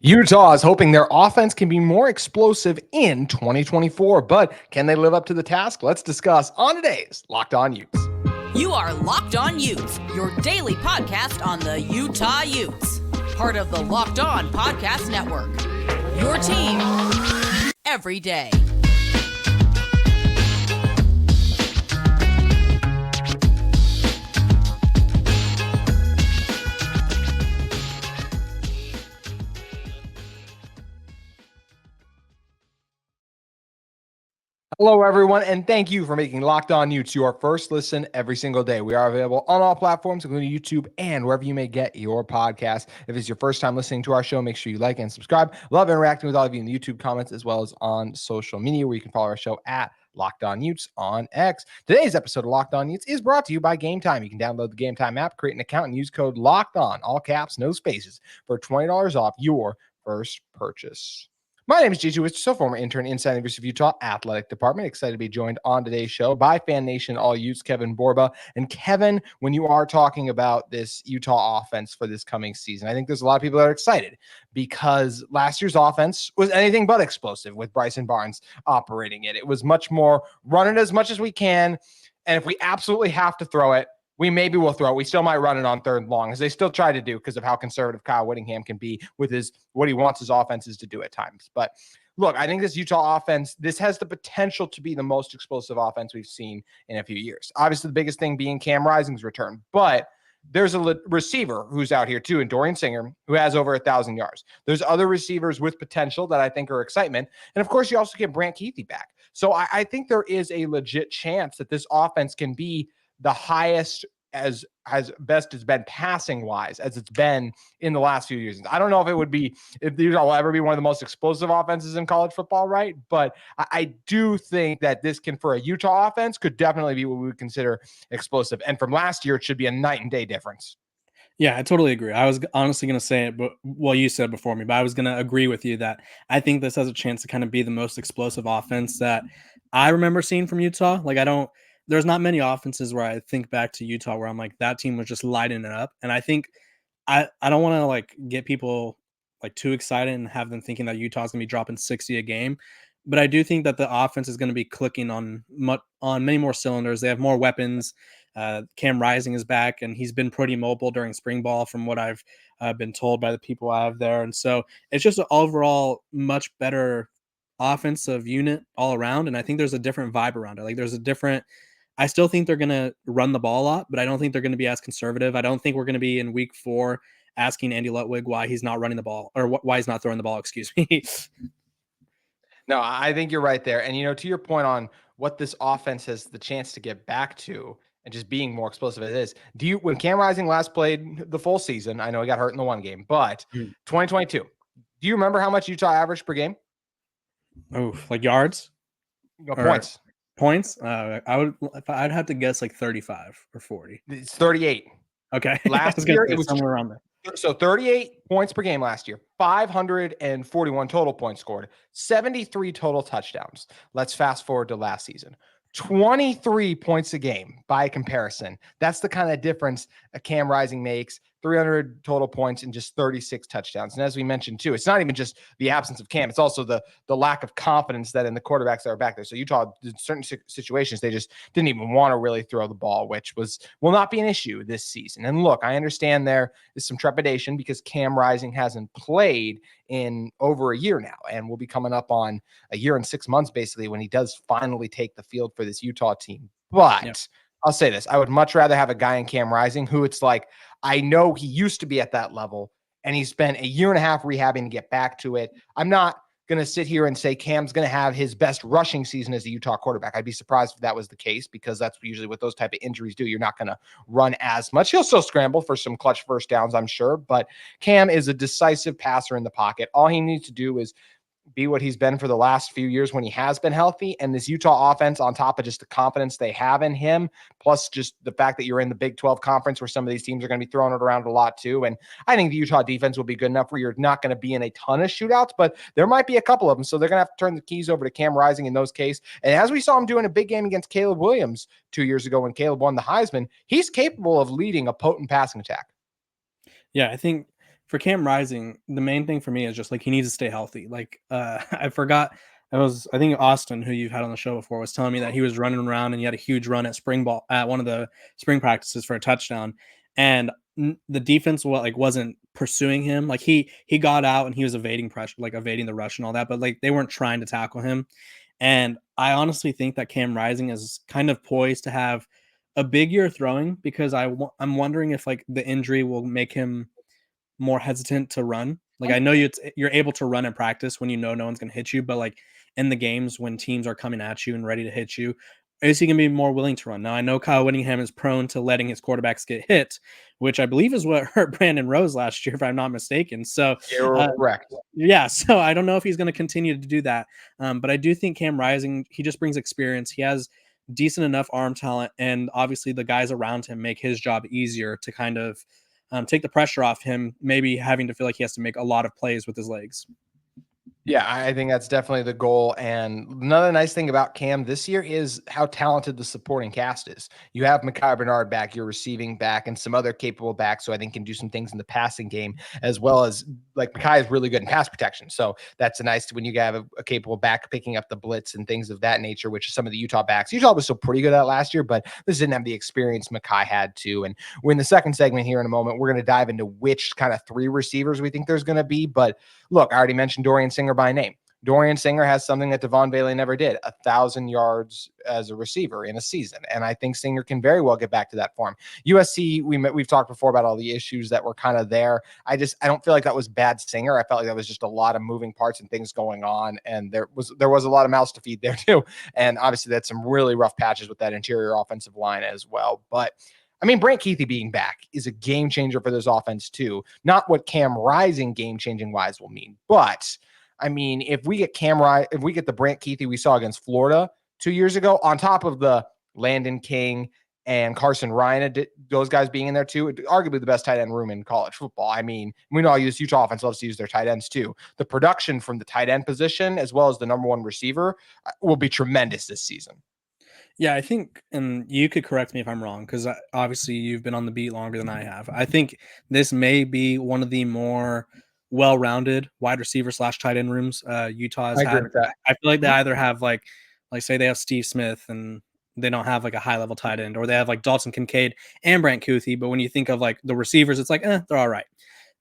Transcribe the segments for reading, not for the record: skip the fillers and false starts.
Utah is hoping their offense can be more explosive in 2024, but can they live up to the task? Let's discuss on today's Locked On Utes. You are Locked On Utes, your daily podcast on the Utah Utes, part of the Locked On Podcast Network. Your team every day. Hello, everyone, and thank you for making Locked On Utes your first listen every single day. We are available on all platforms, including YouTube and wherever you may get your podcast. If it's your first time listening to our show, make sure you like and subscribe. Love interacting with all of you in the YouTube comments as well as on social media, where you can follow our show at Locked On Utes on X. Today's episode of Locked On Utes is brought to you by Gametime. You can download the Gametime app, create an account, and use code Locked On, all caps, no spaces, for $20 off your first purchase. My name is Wistrcill, former intern inside the University of Utah Athletic Department. Excited to be joined on today's show by FanNation All Utes, Kevin Borba. And Kevin, when you are talking about this Utah offense for this coming season, I think there's a lot of people that are excited because last year's offense was anything but explosive with Bryson Barnes operating it. It was much more run it as much as we can. And if we absolutely have to throw it, we maybe will throw it. We still might run it on third and long, as they still try to do because of how conservative Kyle Whittingham can be with what he wants his offenses to do at times. But look, I think this Utah offense, this has the potential to be the most explosive offense we've seen in a few years. Obviously, the biggest thing being Cam Rising's return, but there's a receiver who's out here too, and Dorian Singer, who has over 1,000 yards. There's other receivers with potential that I think are excitement. And of course, you also get Brant Kuithe back. So I think there is a legit chance that this offense can be the highest as best has been passing wise as it's been in the last few years. I don't know if Utah will ever be one of the most explosive offenses in college football, right? But I do think that this can, for a Utah offense, could definitely be what we would consider explosive. And from last year, it should be a night and day difference. Yeah, I totally agree. I was honestly going to say it, but you said before me, but I was going to agree with you that I think this has a chance to kind of be the most explosive offense that I remember seeing from Utah. There's not many offenses where I think back to Utah where I'm like, that team was just lighting it up. And I think I don't want to get people too excited and have them thinking that Utah's going to be dropping 60 a game. But I do think that the offense is going to be clicking on many more cylinders. They have more weapons. Cam Rising is back, and he's been pretty mobile during spring ball from what I've been told by the people I have there. And so it's just an overall much better offensive unit all around. And I think there's a different vibe around it. I still think they're going to run the ball a lot, but I don't think they're going to be as conservative. I don't think we're going to be in week 4 asking Andy Lutwig why he's not running the ball or why he's not throwing the ball, excuse me. No, I think you're right there. And, to your point on what this offense has the chance to get back to and just being more explosive as it is, when Cam Rising last played the full season, I know he got hurt in the one game, but 2022, do you remember how much Utah averaged per game? Oh, yards? Points. Points? I'd have to guess 35 or 40. It's 38. Okay. Last year, it was somewhere around there. So 38 points per game last year, 541 total points scored, 73 total touchdowns. Let's fast forward to last season. 23 points a game by comparison. That's the kind of difference a Cam Rising makes. 300 total points and just 36 touchdowns. And as we mentioned too, it's not even just the absence of Cam. It's also the lack of confidence that in the quarterbacks that are back there. So Utah, in certain situations, they just didn't even want to really throw the ball, which will not be an issue this season. And look, I understand there is some trepidation because Cam Rising hasn't played in over a year now, and we'll be coming up on a year and 6 months basically when he does finally take the field for this Utah team. But I'll say this, I would much rather have a guy in Cam Rising who it's I know he used to be at that level and he spent a year and a half rehabbing to get back to it. I'm not going to sit here and say Cam's going to have his best rushing season as a Utah quarterback. I'd be surprised if that was the case because that's usually what those type of injuries do. You're not going to run as much. He'll still scramble for some clutch first downs, I'm sure, but Cam is a decisive passer in the pocket. All he needs to do is be what he's been for the last few years when he has been healthy. And this Utah offense, on top of just the confidence they have in him, plus just the fact that you're in the Big 12 conference where some of these teams are going to be throwing it around a lot too. And I think the Utah defense will be good enough where you're not going to be in a ton of shootouts, but there might be a couple of them. So they're going to have to turn the keys over to Cam Rising in those cases. And as we saw him do in a big game against Caleb Williams 2 years ago when Caleb won the Heisman, he's capable of leading a potent passing attack. Yeah, I think for Cam Rising, the main thing for me is just like he needs to stay healthy. Like I forgot, I think Austin, who you've had on the show before, was telling me that he was running around and he had a huge run at spring ball at one of the spring practices for a touchdown, and the defense wasn't pursuing him. Like he got out and he was evading pressure, like evading the rush and all that, but like they weren't trying to tackle him. And I honestly think that Cam Rising is kind of poised to have a big year throwing, because I'm wondering if like the injury will make him more hesitant to run. Like I know you're able to run in practice when you know no one's going to hit you, but like in the games when teams are coming at you and ready to hit you, is he going to be more willing to run? Now I know Kyle Whittingham is prone to letting his quarterbacks get hit, which I believe is what hurt Brandon Rose last year, if I'm not mistaken. So You're correct. yeah, so I don't know if he's going to continue to do that, but I do think Cam Rising, he just brings experience. He has decent enough arm talent, and obviously the guys around him make his job easier to kind of take the pressure off him, maybe having to feel like he has to make a lot of plays with his legs. Yeah, I think that's definitely the goal. And another nice thing about Cam this year is how talented the supporting cast is. You have Micah Bernard back, your receiving back, and some other capable backs who I think can do some things in the passing game, as well as like Micah is really good in pass protection. So that's a nice when you have a capable back picking up the blitz and things of that nature, which is some of the Utah backs. Utah was still pretty good at last year, but this didn't have the experience Micah had to. And we're in the second segment here in a moment. We're going to dive into which kind of three receivers we think there's going to be. But look, I already mentioned Dorian Singer by name. Dorian Singer has something that Devon Bailey never did, 1,000 yards as a receiver in a season. And I think Singer can very well get back to that form. USC, we've talked before about all the issues that were kind of there. I don't feel like that was bad Singer. I felt like that was just a lot of moving parts and things going on. And there was a lot of mouths to feed there too. And obviously that's some really rough patches with that interior offensive line as well. But I mean, Brant Kuithe being back is a game changer for this offense too. Not what Cam Rising game changing wise will mean, but I mean, if we get the Brant Kuithe we saw against Florida 2 years ago, on top of the Landon King and Carson Ryan, those guys being in there too, arguably the best tight end room in college football. I mean, we know all this Utah offense loves to use their tight ends too. The production from the tight end position, as well as the number one receiver, will be tremendous this season. Yeah, I think, and you could correct me if I'm wrong, because obviously you've been on the beat longer than I have. I think this may be one of the more well-rounded wide receiver / tight end rooms Utah has had. I feel like they either have like say they have Steve Smith and they don't have like a high level tight end, or they have like Dalton Kincaid and Brant Kuithe. But when you think of like the receivers, it's like, they're all right.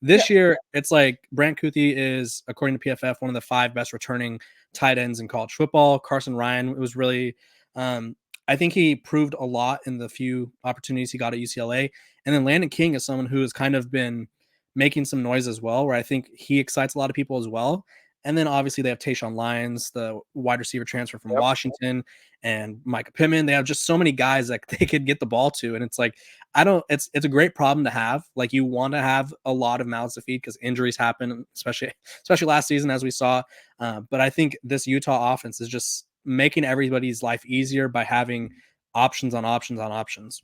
This year, it's like Brant Kuithe is, according to PFF, one of the 5 best returning tight ends in college football. Carson Ryan was really, I think he proved a lot in the few opportunities he got at UCLA. And then Landon King is someone who has kind of been making some noise as well, where I think he excites a lot of people as well. And then obviously they have Tayshaun Lyons, the wide receiver transfer from Washington, and Micah Pittman. They have just so many guys that they could get the ball to. And it's like, it's a great problem to have. Like, you want to have a lot of mouths to feed because injuries happen, especially last season, as we saw. But I think this Utah offense is just making everybody's life easier by having options on options on options.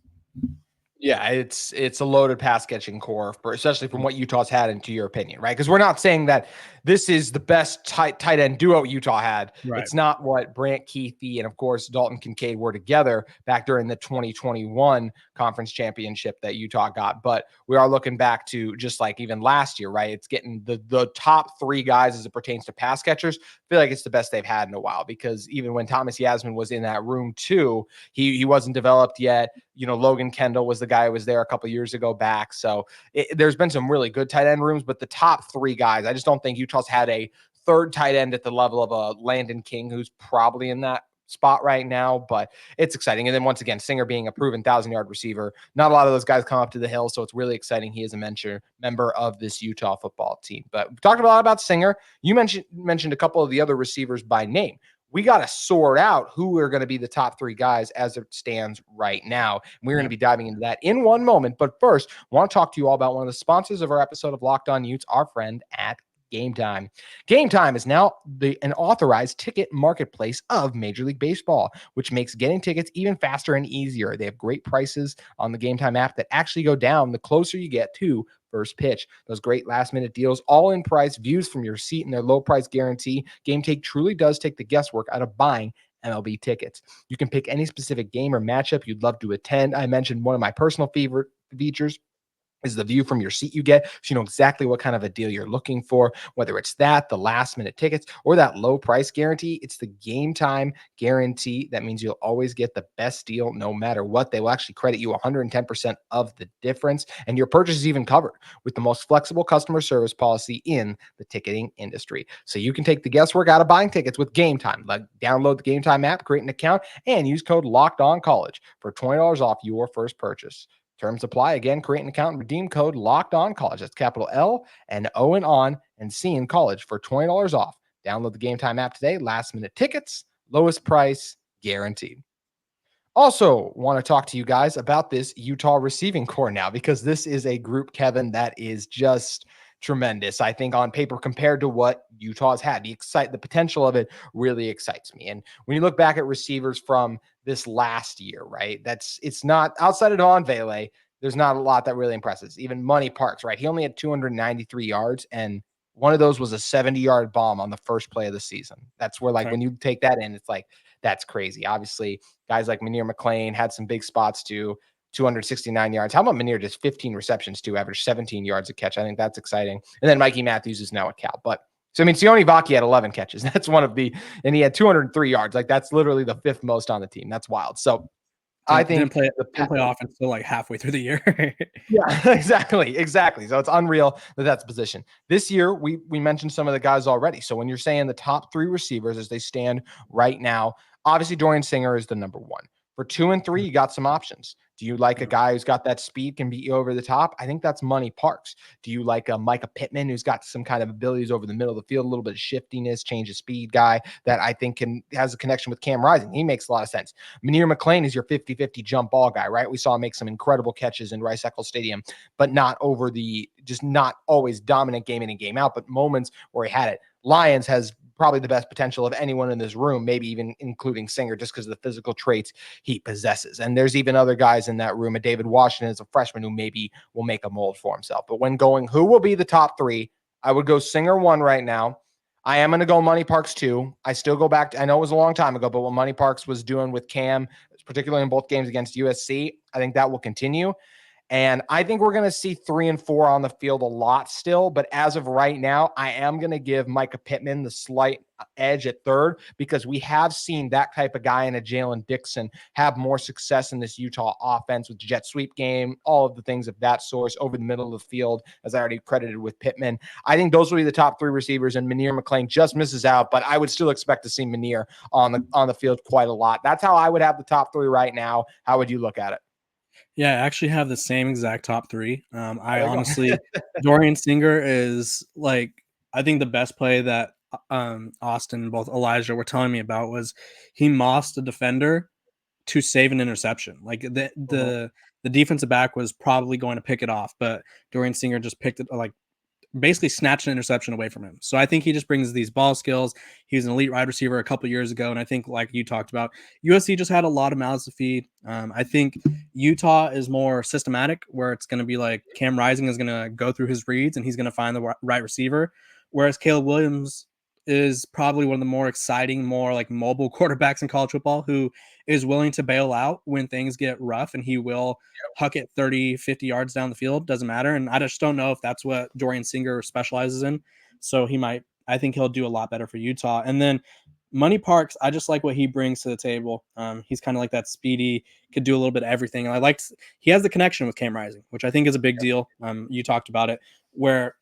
Yeah, it's a loaded pass catching core, especially from what Utah's had, into your opinion, right? Because we're not saying that this is the best tight end duo Utah had. Right. It's not what Brant Kuithe and, of course, Dalton Kincaid were together back during the 2021 conference championship that Utah got. But we are looking back to just like even last year, right? It's getting the top 3 guys as it pertains to pass catchers. I feel like it's the best they've had in a while, because even when Thomas Yasmin was in that room too, he wasn't developed yet. Logan Kendall was the guy who was there a couple years ago back. So there's been some really good tight end rooms, but the top 3 guys, I just don't think Utah's had a third tight end at the level of a Landon King, who's probably in that spot right now, but it's exciting. And then once again, Singer being a proven 1,000-yard receiver, not a lot of those guys come up to the hill, so it's really exciting. He is a member of this Utah football team. But we talked a lot about Singer. You mentioned a couple of the other receivers by name. We got to sort out who are going to be the top 3 guys as it stands right now. We're going to be diving into that in one moment. But first, I want to talk to you all about one of the sponsors of our episode of Locked On Utes, our friend at Gametime. Gametime is now an authorized ticket marketplace of Major League Baseball, which makes getting tickets even faster and easier. They have great prices on the Gametime app that actually go down the closer you get to first pitch. Those great last-minute deals, all in price, views from your seat, and their low price guarantee. GameTake truly does take the guesswork out of buying MLB tickets. You can pick any specific game or matchup you'd love to attend. I mentioned one of my personal favorite features, is the view from your seat you get. So you know exactly what kind of a deal you're looking for, whether it's that, the last minute tickets, or that low price guarantee. It's the Game Time guarantee. That means you'll always get the best deal no matter what. They will actually credit you 110% of the difference. And your purchase is even covered with the most flexible customer service policy in the ticketing industry. So you can take the guesswork out of buying tickets with Game Time. Like, download the Game Time app, create an account, and use code LOCKEDONCollege for $20 off your first purchase. Terms apply. Again, create an account and redeem code LOCKEDONCollege. That's capital L and O and on and C in college for $20 off. Download the Game Time app today. Last minute tickets, lowest price guaranteed. Also, want to talk to you guys about this Utah receiving core now, because this is a group, Kevin, that is just tremendous. I think on paper, compared to what Utah's had, the potential of it really excites me. And when you look back at receivers from this last year, right, it's not outside of Devon Vele, there's not a lot that really impresses. Even Money Parks, right? He only had 293 yards, and one of those was a 70-yard bomb on the first play of the season. That's where, like, when you take that in, it's like, that's crazy. Obviously, guys like Munir McClain had some big spots too. 269 yards. How about Munir just 15 receptions to average 17 yards a catch? I think that's exciting. And then Mikey Matthews is now at Cal. But so, I mean, Sione Vaki had 11 catches. That's one of the, and he had 203 yards. Like, that's literally the fifth most on the team. That's wild. So I think didn't play offense until like halfway through the year. Yeah, exactly. So it's unreal that that's position. This year, we mentioned some of the guys already. So when you're saying the top three receivers as they stand right now, obviously Dorian Singer is the number one. For 2 and 3, you got some options. Do you like a guy who's got that speed, can beat you over the top? I think that's Money Parks. Do you like a Micah Pittman who's got some kind of abilities over the middle of the field, a little bit of shiftiness, change of speed guy that I think has a connection with Cam Rising? He makes a lot of sense. Munir McClain is your 50-50 jump ball guy, right? We saw him make some incredible catches in Rice-Eccles Stadium, but not always dominant game in and game out, but moments where he had it. Lyons has probably the best potential of anyone in this room, maybe even including Singer, just because of the physical traits he possesses. And there's even other guys in that room. And David Washington is a freshman who maybe will make a mold for himself. But when going, who will be the top three? I would go Singer 1 right now. I am going to go Money Parks 2. I still go back to, I know it was a long time ago, but what Money Parks was doing with Cam, particularly in both games against USC, I think that will continue. And I think we're going to see 3 and 4 on the field a lot still. But as of right now, I am going to give Micah Pittman the slight edge at third, because we have seen that type of guy in a Jalen Dixon have more success in this Utah offense with the jet sweep game, all of the things of that source over the middle of the field, as I already credited with Pittman. I think those will be the top 3 receivers, and Munir McClain just misses out, but I would still expect to see Munir on the field quite a lot. That's how I would have the top 3 right now. How would you look at it? Yeah, I actually have the same exact top 3. I honestly, Dorian Singer is like, I think the best play that Austin and both Elijah were telling me about was he mossed a defender to save an interception. Like the defensive back was probably going to pick it off, but Dorian Singer just picked it, like basically snatched an interception away from him. So I think he just brings these ball skills. He was an elite wide receiver a couple years ago, and I think, like you talked about, USC just had a lot of mouths to feed. I think Utah is more systematic, where it's going to be like Cam Rising is going to go through his reads and he's going to find the right receiver, whereas Caleb Williams is probably one of the more exciting, more like mobile quarterbacks in college football, who is willing to bail out when things get rough, and he will huck it 30, 50 yards down the field. Doesn't matter. And I just don't know if that's what Dorian Singer specializes in. So I think he'll do a lot better for Utah. And then Money Parks, I just like what he brings to the table. He's kind of like that speedy, could do a little bit of everything. And he has the connection with Cam Rising, which I think is a big deal. You talked about it, where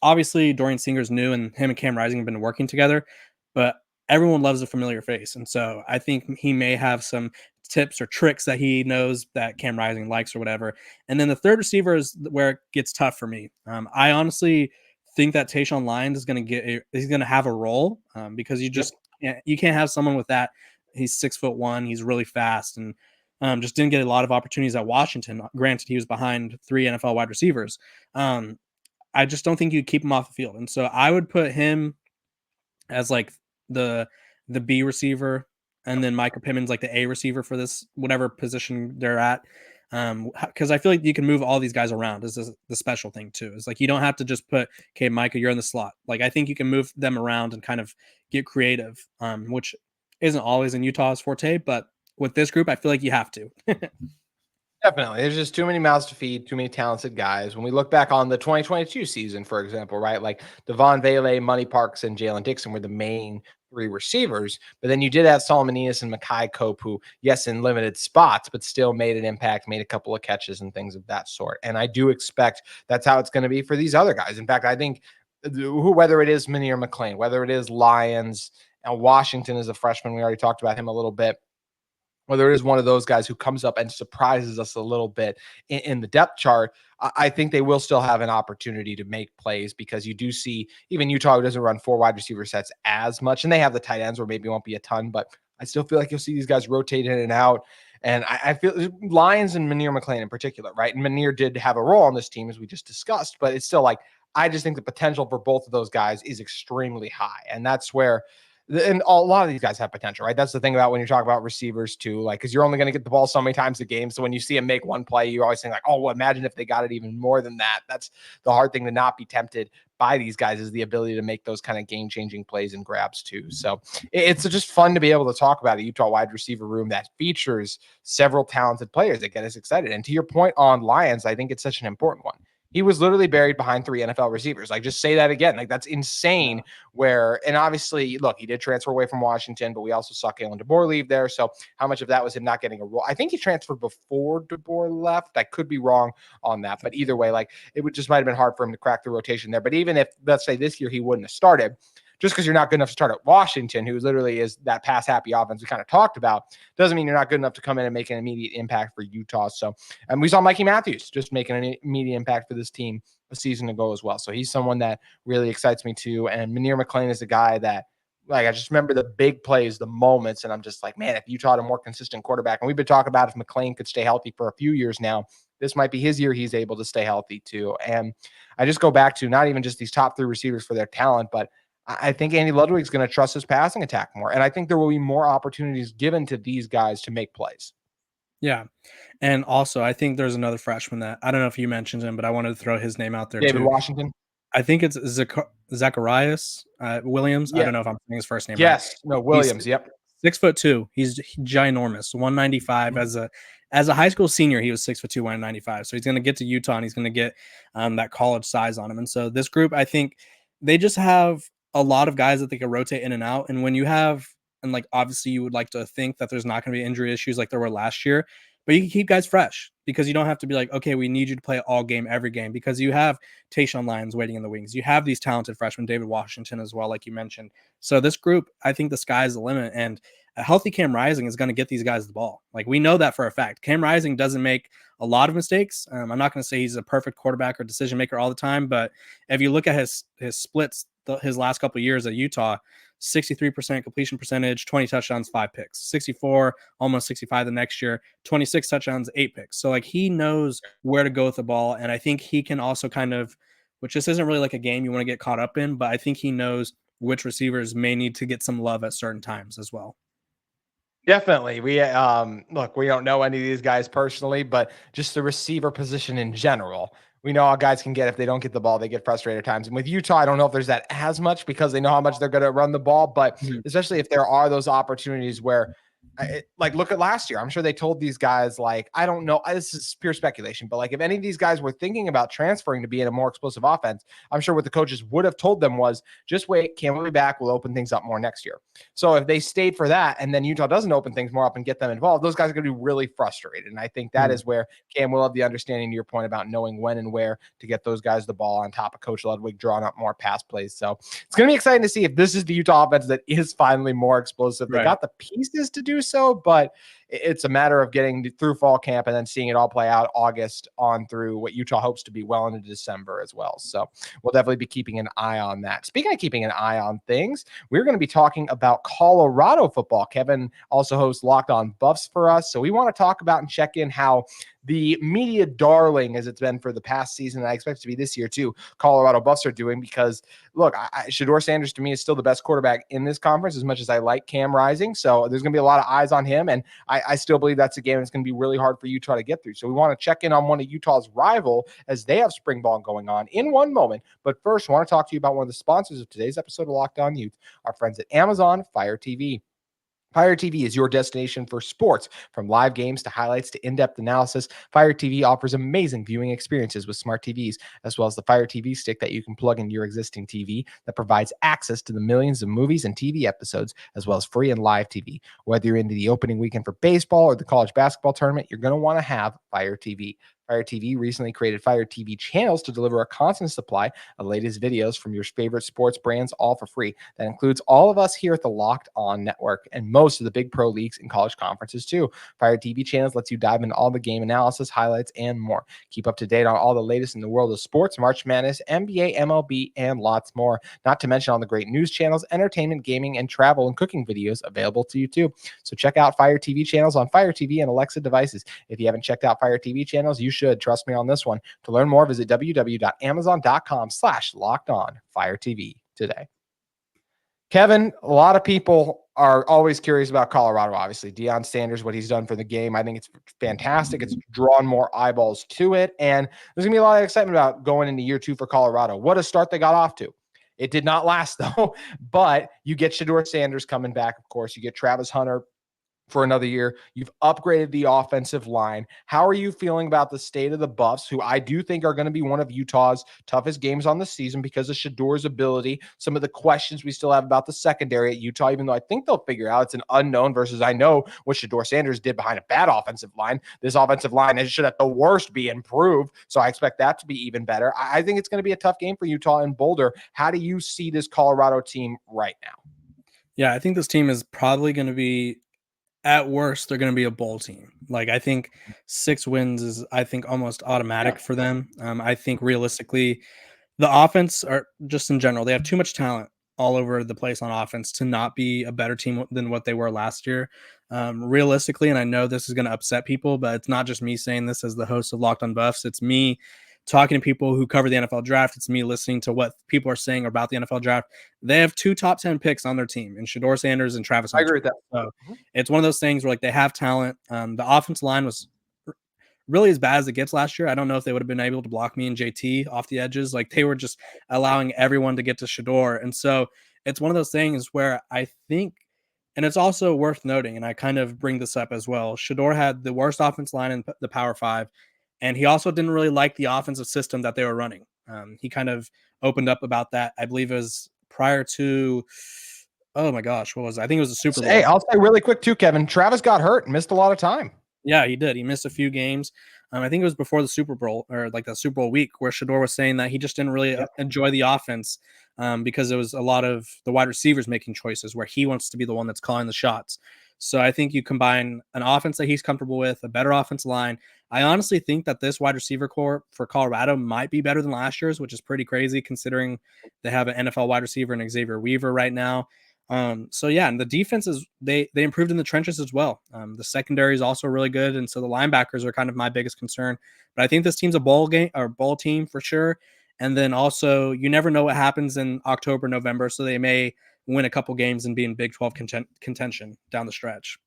obviously Dorian Singer's new and him and Cam Rising have been working together, but everyone loves a familiar face. And so I think he may have some tips or tricks that he knows that Cam Rising likes or whatever. And then the third receiver is where it gets tough for me. I honestly think that Tayshaun Lyons is going to have a role, because you can't have someone with that. He's 6'1", he's really fast, and just didn't get a lot of opportunities at Washington. Granted, he was behind 3 NFL wide receivers. I just don't think you'd keep him off the field. And so I would put him as like the B receiver, and then Micah Pittman's like the A receiver for this, whatever position they're at. Because I feel like you can move all these guys around. This is the special thing too. It's like you don't have to just put, okay, Micah, you're in the slot. Like I think you can move them around and kind of get creative, which isn't always in Utah's forte, but with this group, I feel like you have to. Definitely. There's just too many mouths to feed, too many talented guys. When we look back on the 2022 season, for example, right? Like Devon Vele, Money Parks, and Jalen Dixon were the main three receivers. But then you did have Solomon Enos and Makai Cope, who, yes, in limited spots, but still made an impact, made a couple of catches and things of that sort. And I do expect that's how it's going to be for these other guys. In fact, I think whether it is Minnie or McLean, whether it is Lyons, and Washington is a freshman, we already talked about him a little bit, whether it is one of those guys who comes up and surprises us a little bit in the depth chart, I think they will still have an opportunity to make plays because you do see even Utah, who doesn't run four wide receiver sets as much, and they have the tight ends where maybe it won't be a ton, but I still feel like you'll see these guys rotate in and out. And I feel Lyons and Munir McLean in particular, right? And Munir did have a role on this team, as we just discussed, but it's still like, I just think the potential for both of those guys is extremely high. And that's where and a lot of these guys have potential, right? That's the thing about when you talk about receivers too, like, because you're only going to get the ball so many times a game. So when you see them make one play, you're always saying like, oh, well, imagine if they got it even more than that. That's the hard thing to not be tempted by these guys, is the ability to make those kind of game-changing plays and grabs too. So it's just fun to be able to talk about a Utah wide receiver room that features several talented players that get us excited. And to your point on Lyons, I think it's such an important one. He was literally buried behind three NFL receivers. Like, just say that again. Like, that's insane. And obviously, look, he did transfer away from Washington, but we also saw Kalen DeBoer leave there. So how much of that was him not getting a role? I think he transferred before DeBoer left. I could be wrong on that, but either way, like, it would just might have been hard for him to crack the rotation there. But even if, let's say, this year he wouldn't have started, just because you're not good enough to start at Washington, who literally is that pass happy offense we kind of talked about, doesn't mean you're not good enough to come in and make an immediate impact for Utah. So, and we saw Mikey Matthews just making an immediate impact for this team a season ago as well. So he's someone that really excites me too. And Munir McLean is a guy that, like, I just remember the big plays, the moments, and I'm just like, man, if Utah had a more consistent quarterback, and we've been talking about if McLean could stay healthy for a few years now, this might be his year. He's able to stay healthy too. And I just go back to not even just these top three receivers for their talent, but I think Andy Ludwig's going to trust his passing attack more. And I think there will be more opportunities given to these guys to make plays. Yeah. And also, I think there's another freshman that I don't know if you mentioned him, but I wanted to throw his name out there David too. Washington. I think it's Zacharias Williams. Yeah. I don't know if I'm saying his first name yes. right. No, Williams. Yep. 6'2". He's ginormous, 195. As a high school senior, he was 6'2", 195. So he's going to get to Utah and he's going to get that college size on him. And so this group, I think they just have a lot of guys that they can rotate in and out. And when you have, and like obviously you would like to think that there's not going to be injury issues like there were last year, but you can keep guys fresh because you don't have to be like, okay, we need you to play all game, every game, because you have Tayshaun Lyons waiting in the wings. You have these talented freshmen, David Washington as well, like you mentioned. So this group, I think the sky's the limit, and a healthy Cam Rising is going to get these guys the ball. Like, we know that for a fact. Cam Rising doesn't make a lot of mistakes. I'm not going to say he's a perfect quarterback or decision maker all the time, but if you look at his splits, his last couple of years at Utah, 63% completion percentage, 20 touchdowns, 5 picks, 64, almost 65 the next year, 26 touchdowns, 8 picks. So like, he knows where to go with the ball. And I think he can also kind of, which this isn't really like a game you want to get caught up in, but I think he knows which receivers may need to get some love at certain times as well. Definitely. We look, we don't know any of these guys personally, but just the receiver position in general, we know how guys can get if they don't get the ball, they get frustrated at times. And with Utah, I don't know if there's that as much because they know how much they're going to run the ball, but especially if there are those opportunities where, like, look at last year. I'm sure they told these guys, like, I don't know, this is pure speculation, but like, if any of these guys were thinking about transferring to be in a more explosive offense, I'm sure what the coaches would have told them was, just wait, Cam will be back, we'll open things up more next year. So if they stayed for that and then Utah doesn't open things more up and get them involved, those guys are going to be really frustrated. And I think that is where Cam will have the understanding, to your point about knowing when and where to get those guys the ball, on top of Coach Ludwig drawing up more pass plays. So it's going to be exciting to see if this is the Utah offense that is finally more explosive. They got the pieces to do so, but it's a matter of getting through fall camp and then seeing it all play out August on through what Utah hopes to be well into December as well. So we'll definitely be keeping an eye on that. Speaking of keeping an eye on things, we're going to be talking about Colorado football. Kevin also hosts Locked On Buffs for us. So we want to talk about and check in how the media darling, as it's been for the past season, and I expect it to be this year too, Colorado Buffs are doing, because look, Shedeur Sanders to me is still the best quarterback in this conference, as much as I like Cam Rising. So there's going to be a lot of eyes on him, and I still believe that's a game that's going to be really hard for Utah to get through. So we want to check in on one of Utah's rival as they have spring ball going on in one moment. But first, I want to talk to you about one of the sponsors of today's episode of Locked On Utes, our friends at Amazon Fire TV. Fire TV is your destination for sports. From live games to highlights to in-depth analysis, Fire TV offers amazing viewing experiences with smart TVs, as well as the Fire TV stick that you can plug into your existing TV that provides access to the millions of movies and TV episodes, as well as free and live TV. Whether you're into the opening weekend for baseball or the college basketball tournament, you're going to want to have Fire TV. Fire TV recently created Fire TV channels to deliver a constant supply of latest videos from your favorite sports brands, all for free. That includes all of us here at the Locked On Network and most of the big pro leagues and college conferences too. Fire TV channels lets you dive into all the game analysis, highlights, and more. Keep up to date on all the latest in the world of sports, March Madness, NBA, MLB, and lots more. Not to mention all the great news channels, entertainment, gaming, and travel and cooking videos available to you too. So check out Fire TV channels on Fire TV and Alexa devices. If you haven't checked out Fire TV channels, you should. Trust me on this one. To learn more, visit www.amazon.com/LockedOnFireTV today. Kevin, a lot of people are always curious about Colorado, obviously. Deion Sanders, what he's done for the game, I think it's fantastic. It's drawn more eyeballs to it, and there's going to be a lot of excitement about going into year 2 for Colorado. What a start they got off to. It did not last, though, but you get Shedeur Sanders coming back, of course. You get Travis Hunter for another year. You've upgraded the offensive line. How are you feeling about the state of the Buffs, who I do think are going to be one of Utah's toughest games on the season because of Shedeur's ability? Some of the questions we still have about the secondary at Utah, even though I think they'll figure out it's an unknown versus I know what Shedeur Sanders did behind a bad offensive line. This offensive line should at the worst be improved, so I expect that to be even better. I think it's going to be a tough game for Utah and Boulder. How do you see this Colorado team right now? Yeah, I think this team is probably going to be, at worst, they're going to be a bowl team. Like, I think 6 wins is, I think, almost automatic for them. I think realistically, the offense, are just in general, they have too much talent all over the place on offense to not be a better team than what they were last year. Realistically, and I know this is going to upset people, but it's not just me saying this as the host of Locked On Buffs. It's me talking to people who cover the NFL draft. It's me listening to what people are saying about the NFL draft. They have 2 top 10 picks on their team in Shedeur Sanders and Travis Hunter. I agree with that. So it's one of those things where, like, they have talent. The offensive line was really as bad as it gets last year. I don't know if they would have been able to block me and JT off the edges. Like, they were just allowing everyone to get to Shedeur. And so it's one of those things where I think, and it's also worth noting, and I kind of bring this up as well, Shedeur had the worst offense line in the Power 5. And he also didn't really like the offensive system that they were running. He kind of opened up about that. I believe it was prior to, oh my gosh, what was it? I think it was the Super Bowl. Hey, I'll say really quick too, Kevin. Travis got hurt and missed a lot of time. Yeah, he did. He missed a few games. I think it was before the Super Bowl, or like the Super Bowl week, where Shedeur was saying that he just didn't really enjoy the offense because it was a lot of the wide receivers making choices where he wants to be the one that's calling the shots. So I think you combine an offense that he's comfortable with, a better offensive line. I honestly think that this wide receiver core for Colorado might be better than last year's, which is pretty crazy considering they have an NFL wide receiver in Xavier Weaver right now. So yeah, and the defense is they improved in the trenches as well. The secondary is also really good, and so the linebackers are kind of my biggest concern. But I think this team's a bowl team for sure. And then also, you never know what happens in October, November, so they may win a couple games and be in Big 12 contention down the stretch.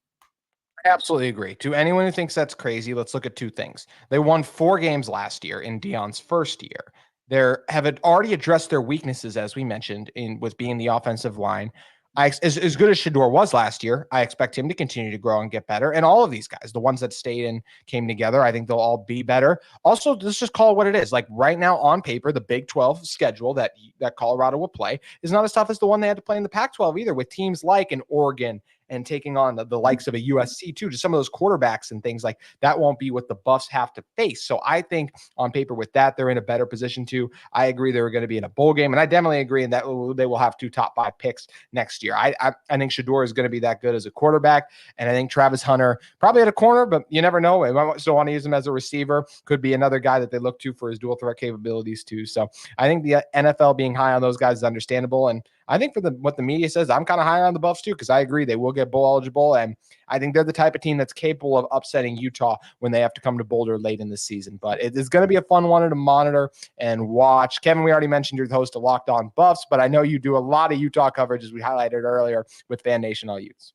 I absolutely agree. To anyone who thinks that's crazy, let's look at 2 things. They won 4 games last year in Deion's first year. They have already addressed their weaknesses, as we mentioned, with being the offensive line. As good as Shedeur was last year, I expect him to continue to grow and get better. And all of these guys, the ones that stayed and came together, I think they'll all be better. Also, let's just call it what it is. Like right now on paper, the Big 12 schedule that Colorado will play is not as tough as the one they had to play in the Pac-12 either, with teams like an Oregon and taking on the likes of a USC too, to some of those quarterbacks and things like that won't be what the Buffs have to face. So I think on paper with that, they're in a better position too. I agree they're going to be in a bowl game, and I definitely agree in that they will have 2 top 5 picks next year. I think Shedeur is going to be that good as a quarterback, and I think Travis Hunter probably at a corner, but you never know. They might still want to use him as a receiver. Could be another guy that they look to for his dual threat capabilities too. So I think the NFL being high on those guys is understandable, and I think for what the media says, I'm kind of higher on the Buffs too, because I agree they will get bowl eligible, and I think they're the type of team that's capable of upsetting Utah when they have to come to Boulder late in the season. But it is going to be a fun one to monitor and watch. Kevin, we already mentioned you're the host of Locked On Buffs, but I know you do a lot of Utah coverage, as we highlighted earlier, with FanNation All Utes.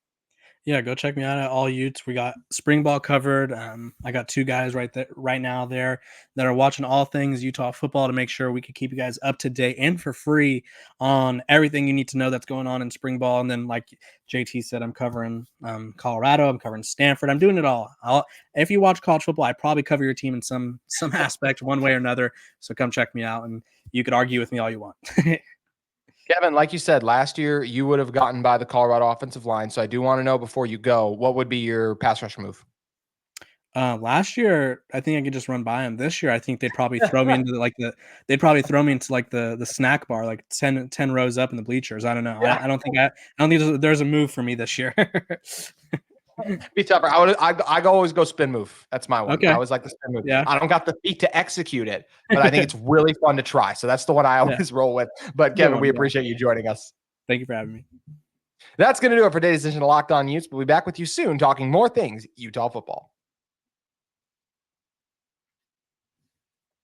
Yeah, go check me out at All Utes. We got spring ball covered. I got 2 guys right now there that are watching all things Utah football to make sure we can keep you guys up to date and for free on everything you need to know that's going on in spring ball. And then, like JT said, I'm covering Colorado. I'm covering Stanford. I'm doing it all. If you watch college football, I probably cover your team in some aspect, one way or another. So come check me out, and you could argue with me all you want. Kevin, like you said, last year you would have gotten by the Colorado offensive line. So I do want to know before you go, what would be your pass rush move? Last year, I think I could just run by them. This year, I think they'd probably throw me into the snack bar, like 10 rows up in the bleachers. I don't know. Yeah. I don't think there's a move for me this year. Be tougher. I always go spin move. That's my one. Okay. I always like the spin move. Yeah. I don't got the feet to execute it, but I think it's really fun to try. So that's the one I always roll with. But Kevin, we appreciate you joining us. Thank you for having me. That's going to do it for today's edition of Locked On Utes. We'll be back with you soon talking more things Utah football.